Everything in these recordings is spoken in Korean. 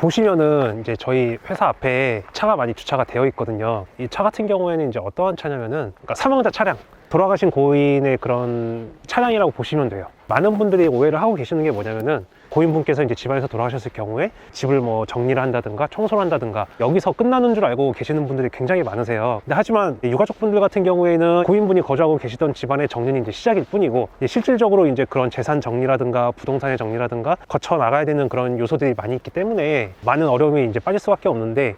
보시면은 이제 저희 회사 앞에 차가 많이 주차가 되어 있거든요. 이 차 같은 경우에는 이제 어떠한 차냐면은, 그러니까 사망자 차량, 돌아가신 고인의 그런 차량이라고 보시면 돼요. 많은 분들이 오해를 하고 계시는 게 뭐냐면은, 고인분께서 이제 집안에서 돌아가셨을 경우에 집을 뭐 정리를 한다든가 청소를 한다든가 여기서 끝나는 줄 알고 계시는 분들이 굉장히 많으세요. 근데 하지만 유가족분들 같은 경우에는 고인분이 거주하고 계시던 집안의 정리는 이제 시작일 뿐이고, 실질적으로 이제 그런 재산 정리라든가 부동산의 정리라든가 거쳐 나가야 되는 그런 요소들이 많이 있기 때문에 많은 어려움이 이제 빠질 수밖에 없는데,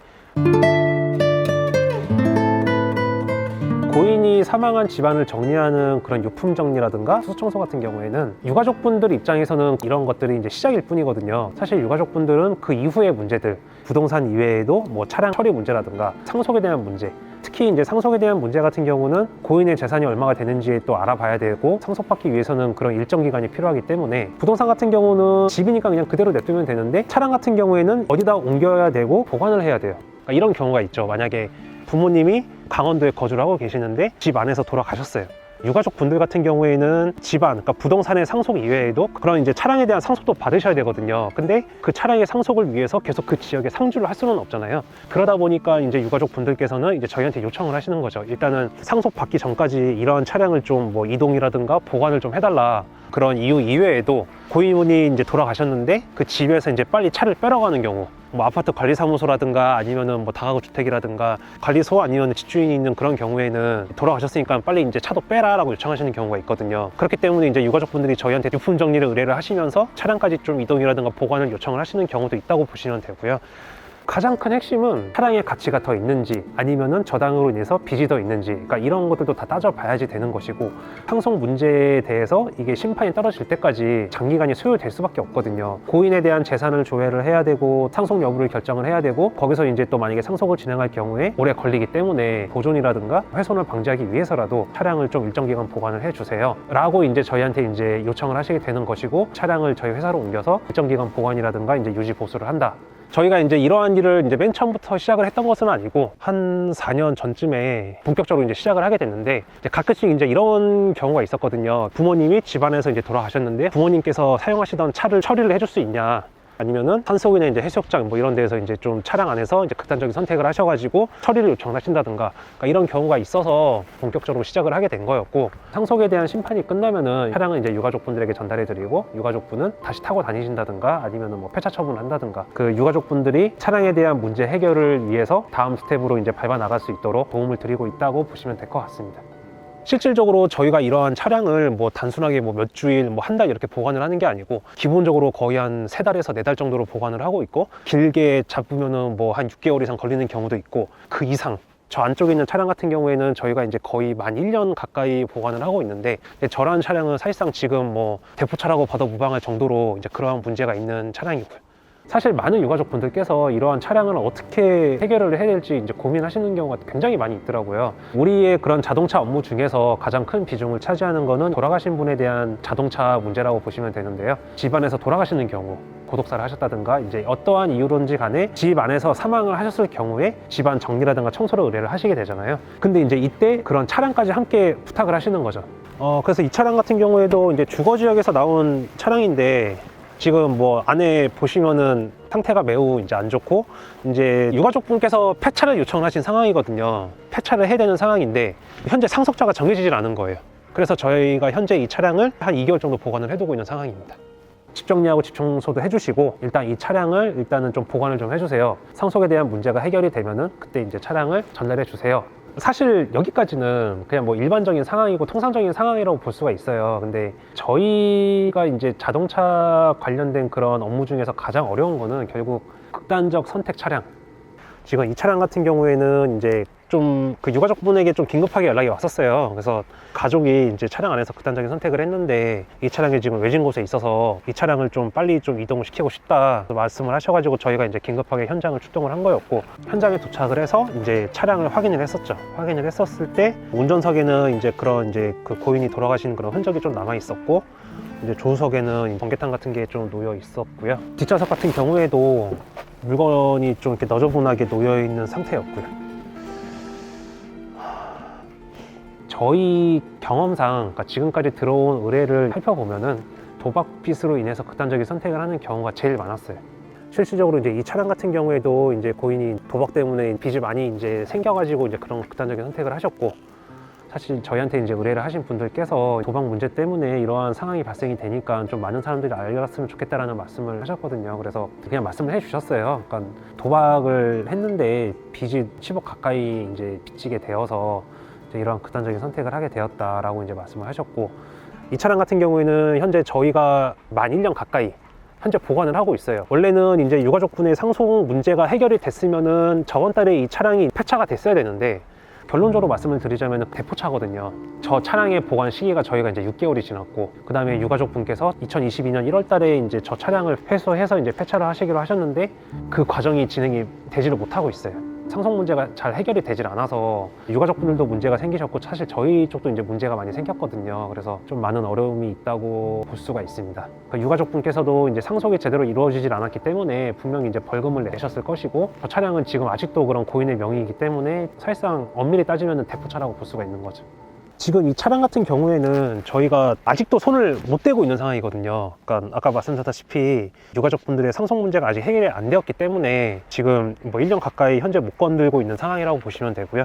고인이 사망한 집안을 정리하는 그런 유품 정리라든가 수소 청소 같은 경우에는 유가족분들 입장에서는 이런 것들이 이제 시작일 뿐이거든요. 사실 유가족분들은 그 이후의 문제들, 부동산 이외에도 뭐 차량 처리 문제라든가 상속에 대한 문제, 특히 이제 상속에 대한 문제 같은 경우는 고인의 재산이 얼마가 되는지 또 알아봐야 되고, 상속받기 위해서는 그런 일정 기간이 필요하기 때문에, 부동산 같은 경우는 집이니까 그냥 그대로 냅두면 되는데, 차량 같은 경우에는 어디다 옮겨야 되고 보관을 해야 돼요. 그러니까 이런 경우가 있죠. 만약에 부모님이 강원도에 거주를 하고 계시는데 집 안에서 돌아가셨어요. 유가족 분들 같은 경우에는 집안, 그러니까 부동산의 상속 이외에도 그런 이제 차량에 대한 상속도 받으셔야 되거든요. 근데 그 차량의 상속을 위해서 계속 그 지역에 상주를 할 수는 없잖아요. 그러다 보니까 이제 유가족 분들께서는 이제 저희한테 요청을 하시는 거죠. 일단은 상속 받기 전까지 이런 차량을 좀 뭐 이동이라든가 보관을 좀 해달라. 그런 이유 이외에도 고인분이 이제 돌아가셨는데 그 집에서 이제 빨리 차를 빼러가는 경우, 뭐 아파트 관리사무소라든가 아니면은 뭐 다가구 주택이라든가 관리소 아니면 집주인이 있는 그런 경우에는 돌아가셨으니까 빨리 이제 차도 빼라라고 요청하시는 경우가 있거든요. 그렇기 때문에 이제 유가족분들이 저희한테 유품 정리를 의뢰를 하시면서 차량까지 좀 이동이라든가 보관을 요청을 하시는 경우도 있다고 보시면 되고요. 가장 큰 핵심은 차량의 가치가 더 있는지 아니면은 저당으로 인해서 빚이 더 있는지, 그러니까 이런 것들도 다 따져봐야지 되는 것이고, 상속 문제에 대해서 이게 심판이 떨어질 때까지 장기간이 소요될 수밖에 없거든요. 고인에 대한 재산을 조회를 해야 되고 상속 여부를 결정을 해야 되고, 거기서 이제 또 만약에 상속을 진행할 경우에 오래 걸리기 때문에 보존이라든가 훼손을 방지하기 위해서라도 차량을 좀 일정 기간 보관을 해주세요 라고 이제 저희한테 이제 요청을 하시게 되는 것이고, 차량을 저희 회사로 옮겨서 일정 기간 보관이라든가 이제 유지 보수를 한다. 저희가 이제 이러한 일을 이제 맨 처음부터 시작을 했던 것은 아니고 한 4년 전쯤에 본격적으로 이제 시작을 하게 됐는데, 이제 가끔씩 이제 이런 경우가 있었거든요. 부모님이 집안에서 이제 돌아가셨는데 부모님께서 사용하시던 차를 처리를 해줄 수 있냐, 아니면은 산속이나 이제 해수욕장 뭐 이런 데서 이제 좀 차량 안에서 이제 극단적인 선택을 하셔가지고 처리를 요청을 하신다든가, 그러니까 이런 경우가 있어서 본격적으로 시작을 하게 된 거였고, 상속에 대한 심판이 끝나면은 차량은 이제 유가족분들에게 전달해 드리고, 유가족분은 다시 타고 다니신다든가 아니면은 뭐 폐차 처분을 한다든가, 그 유가족분들이 차량에 대한 문제 해결을 위해서 다음 스텝으로 이제 밟아 나갈 수 있도록 도움을 드리고 있다고 보시면 될 것 같습니다. 실질적으로 저희가 이러한 차량을 뭐 단순하게 뭐 몇 주일, 뭐 한 달 이렇게 보관을 하는 게 아니고, 기본적으로 거의 한 3달에서 4달 정도로 보관을 하고 있고, 길게 잡으면은 뭐 한 6개월 이상 걸리는 경우도 있고, 그 이상. 저 안쪽에 있는 차량 같은 경우에는 저희가 이제 거의 만 1년 가까이 보관을 하고 있는데, 저런 차량은 사실상 지금 뭐 대포차라고 봐도 무방할 정도로 이제 그러한 문제가 있는 차량이고요. 사실 많은 유가족 분들께서 이러한 차량을 어떻게 해결을 해야 될지 이제 고민하시는 경우가 굉장히 많이 있더라고요. 우리의 그런 자동차 업무 중에서 가장 큰 비중을 차지하는 거는 돌아가신 분에 대한 자동차 문제라고 보시면 되는데요. 집안에서 돌아가시는 경우, 고독사를 하셨다든가 이제 어떠한 이유론지 간에 집 안에서 사망을 하셨을 경우에 집안 정리라든가 청소를 의뢰를 하시게 되잖아요. 근데 이제 이때 그런 차량까지 함께 부탁을 하시는 거죠. 그래서 이 차량 같은 경우에도 이제 주거 지역에서 나온 차량인데, 지금 뭐 안에 보시면은 상태가 매우 이제 안 좋고, 이제 유가족분께서 폐차를 요청하신 상황이거든요. 폐차를 해야 되는 상황인데 현재 상속자가 정해지질 않은 거예요. 그래서 저희가 현재 이 차량을 한 2개월 정도 보관을 해두고 있는 상황입니다. 집 정리하고 집 청소도 해주시고, 일단 이 차량을 일단은 좀 보관을 좀 해주세요. 상속에 대한 문제가 해결이 되면은 그때 이제 차량을 전달해 주세요. 사실 여기까지는 그냥 뭐 일반적인 상황이고 통상적인 상황이라고 볼 수가 있어요. 근데 저희가 이제 자동차 관련된 그런 업무 중에서 가장 어려운 거는 결국 극단적 선택 차량. 지금 이 차량 같은 경우에는 이제 좀 그 유가족분에게 좀 긴급하게 연락이 왔었어요. 그래서 가족이 이제 차량 안에서 극단적인 선택을 했는데, 이 차량이 지금 외진 곳에 있어서 이 차량을 좀 빨리 좀 이동을 시키고 싶다 말씀을 하셔가지고 저희가 이제 긴급하게 현장을 출동을 한 거였고, 현장에 도착을 해서 이제 차량을 확인을 했었죠. 확인을 했었을 때 운전석에는 이제 그런 이제 그 고인이 돌아가신 그런 흔적이 좀 남아 있었고, 이제 조수석에는 번개탄 같은 게 좀 놓여 있었고요. 뒷좌석 같은 경우에도 물건이 좀 이렇게 너저분하게 놓여 있는 상태였고요. 저희 경험상, 그러니까 지금까지 들어온 의뢰를 살펴보면은 도박 빚으로 인해서 극단적인 선택을 하는 경우가 제일 많았어요. 실질적으로 이제 이 차량 같은 경우에도 이제 고인이 도박 때문에 빚이 많이 이제 생겨가지고 이제 그런 극단적인 선택을 하셨고, 사실 저희한테 이제 의뢰를 하신 분들께서 도박 문제 때문에 이러한 상황이 발생이 되니까 좀 많은 사람들이 알렸으면 좋겠다라는 말씀을 하셨거든요. 그래서 그냥 말씀을 해주셨어요. 그러니까 도박을 했는데 빚이 10억 가까이 이제 빚지게 되어서 이제 이런 극단적인 선택을 하게 되었다라고 이제 말씀을 하셨고, 이 차량 같은 경우에는 현재 저희가 만 1년 가까이 현재 보관을 하고 있어요. 원래는 이제 유가족분의 상속 문제가 해결이 됐으면은 저번 달에 이 차량이 폐차가 됐어야 되는데, 결론적으로 말씀을 드리자면 대포차거든요. 저 차량의 보관 시기가 저희가 이제 6개월이 지났고, 그 다음에 유가족분께서 2022년 1월 달에 이제 저 차량을 회수해서 이제 폐차를 하시기로 하셨는데, 그 과정이 진행이 되지를 못하고 있어요. 상속 문제가 잘 해결이 되질 않아서 유가족분들도 문제가 생기셨고, 사실 저희 쪽도 이제 문제가 많이 생겼거든요. 그래서 좀 많은 어려움이 있다고 볼 수가 있습니다. 그러니까 유가족분께서도 이제 상속이 제대로 이루어지질 않았기 때문에 분명히 이제 벌금을 내셨을 것이고, 저 차량은 지금 아직도 그런 고인의 명의이기 때문에 사실상 엄밀히 따지면 대포차라고 볼 수가 있는 거죠. 지금 이 차량 같은 경우에는 저희가 아직도 손을 못 대고 있는 상황이거든요. 그러니까 아까 말씀드렸다시피 유가족분들의 상속 문제가 아직 해결이 안 되었기 때문에 지금 뭐 1년 가까이 현재 못 건들고 있는 상황이라고 보시면 되고요.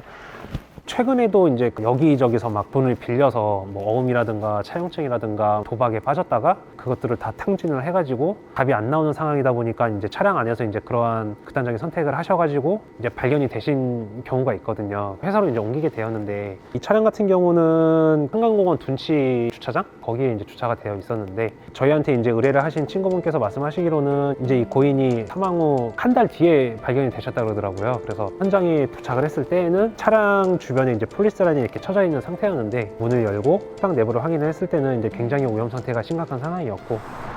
최근에도 이제 여기저기서 막 돈을 빌려서 뭐 어음이라든가 차용증이라든가 도박에 빠졌다가 그것들을 다 탕진을 해가지고 답이 안 나오는 상황이다 보니까 이제 차량 안에서 이제 그러한 극단적인 선택을 하셔가지고 이제 발견이 되신 경우가 있거든요. 회사로 이제 옮기게 되었는데, 이 차량 같은 경우는 한강공원 둔치 주차장 거기에 이제 주차가 되어 있었는데, 저희한테 이제 의뢰를 하신 친구분께서 말씀하시기로는 이제 이 고인이 사망 후 한 달 뒤에 발견이 되셨다 그러더라고요. 그래서 현장에 도착을 했을 때에는 차량 주변에 이제 폴리스라인이 이렇게 쳐져 있는 상태였는데, 문을 열고 차량 내부를 확인을 했을 때는 이제 굉장히 오염 상태가 심각한 상황이었고,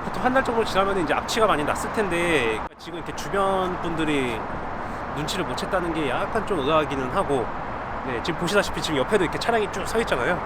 보통 한 달 정도 지나면 이제 악취가 많이 났을 텐데 지금 이렇게 주변 분들이 눈치를 못 챘다는 게 약간 좀 의아하기는 하고, 네, 지금 보시다시피 지금 옆에도 이렇게 차량이 쭉 서 있잖아요.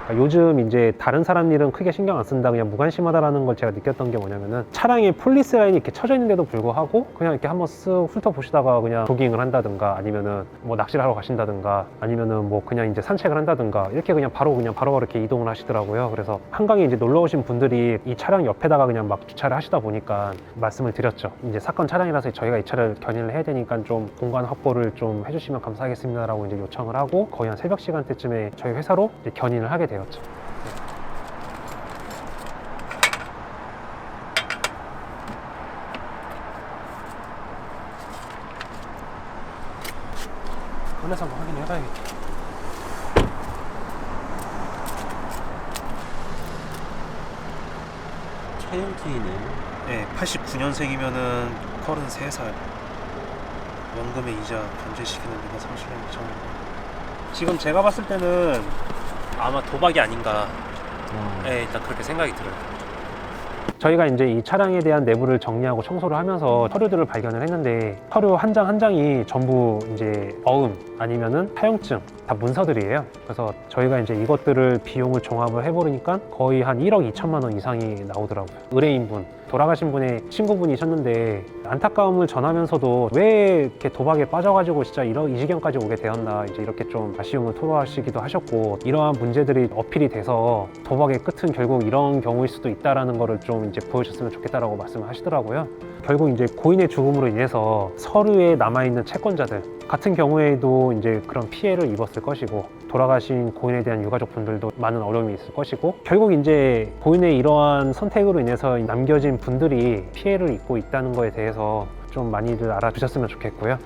그러니까 요즘 이제 다른 사람 일은 크게 신경 안 쓴다, 그냥 무관심하다라는 걸 제가 느꼈던 게 뭐냐면은, 차량에 폴리스 라인이 이렇게 쳐져 있는데도 불구하고 그냥 이렇게 한번 쓱 훑어보시다가 그냥 조깅을 한다든가, 아니면은 뭐 낚시를 하러 가신다든가, 아니면은 뭐 그냥 이제 산책을 한다든가, 이렇게 그냥 바로 이렇게 이동을 하시더라고요. 그래서 한강에 이제 놀러 오신 분들이 이 차량 옆에다가 그냥 막 주차를 하시다 보니까 말씀을 드렸죠. 이제 사건 차량이라서 저희가 이 차를 견인을 해야 되니까 좀 공간 확보를 좀 해주시면 감사하겠습니다라고 이제 요청을 하고, 거의 한 새벽 시간대쯤에 저희 회사로 이제 견인을 하게 되었죠. 꺼내서 한번 확인해봐야겠죠. 차영키네. 네, 89년생이면은 33살. 원금의 이자 변제시키는 데가 30년 이상. 지금 제가 봤을 때는 아마 도박이 아닌가. 네, 일단 그렇게 생각이 들어요. 저희가 이제 이 차량에 대한 내부를 정리하고 청소를 하면서 서류들을 발견을 했는데, 서류 한 장 한 장이 전부 이제 어음 아니면은 사용증 다 문서들이에요. 그래서 저희가 이제 이것들을 비용을 종합을 해보니까 거의 한 1억 2천만 원 이상이 나오더라고요. 의뢰인분, 돌아가신 분의 친구분이셨는데 안타까움을 전하면서도 왜 이렇게 도박에 빠져가지고 진짜 이 지경까지 오게 되었나, 이제 이렇게 좀 아쉬움을 토로하시기도 하셨고, 이러한 문제들이 어필이 돼서 도박의 끝은 결국 이런 경우일 수도 있다라는 거를 좀 이제 보여줬으면 좋겠다라고 말씀을 하시더라고요. 결국 이제 고인의 죽음으로 인해서 서류에 남아있는 채권자들 같은 경우에도 이제 그런 피해를 입었을 것이고, 돌아가신 고인에 대한 유가족분들도 많은 어려움이 있을 것이고, 결국 이제 고인의 이러한 선택으로 인해서 남겨진 분들이 피해를 입고 있다는 거에 대해서 좀 많이들 알아주셨으면 좋겠고요.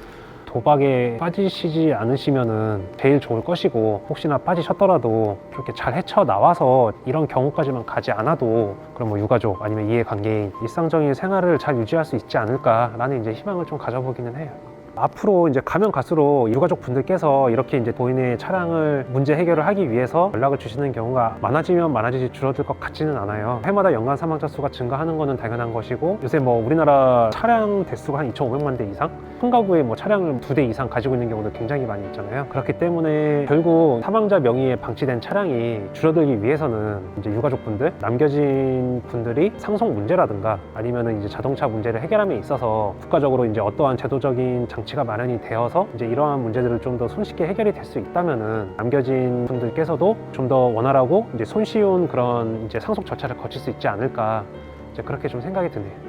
도박에 빠지시지 않으시면은 제일 좋을 것이고, 혹시나 빠지셨더라도 그렇게 잘 헤쳐나와서 이런 경우까지만 가지 않아도 그럼 뭐 유가족 아니면 이해관계인 일상적인 생활을 잘 유지할 수 있지 않을까라는 이제 희망을 좀 가져보기는 해요. 앞으로 이제 가면 갈수록 유가족 분들께서 이렇게 이제 고인의 차량을 문제 해결을 하기 위해서 연락을 주시는 경우가 많아지면 많아지지 줄어들 것 같지는 않아요. 해마다 연간 사망자 수가 증가하는 것은 당연한 것이고, 요새 뭐 우리나라 차량 대수가 한 2,500만 대 이상, 한 가구에 뭐 차량을 2대 이상 가지고 있는 경우도 굉장히 많이 있잖아요. 그렇기 때문에 결국 사망자 명의에 방치된 차량이 줄어들기 위해서는 이제 유가족분들, 남겨진 분들이 상속 문제라든가 아니면은 이제 자동차 문제를 해결함에 있어서 국가적으로 이제 어떠한 제도적인 장치가 마련이 되어서 이제 이러한 문제들을 좀 더 손쉽게 해결이 될 수 있다면은 남겨진 분들께서도 좀 더 원활하고 이제 손쉬운 그런 이제 상속 절차를 거칠 수 있지 않을까, 이제 그렇게 좀 생각이 드네요.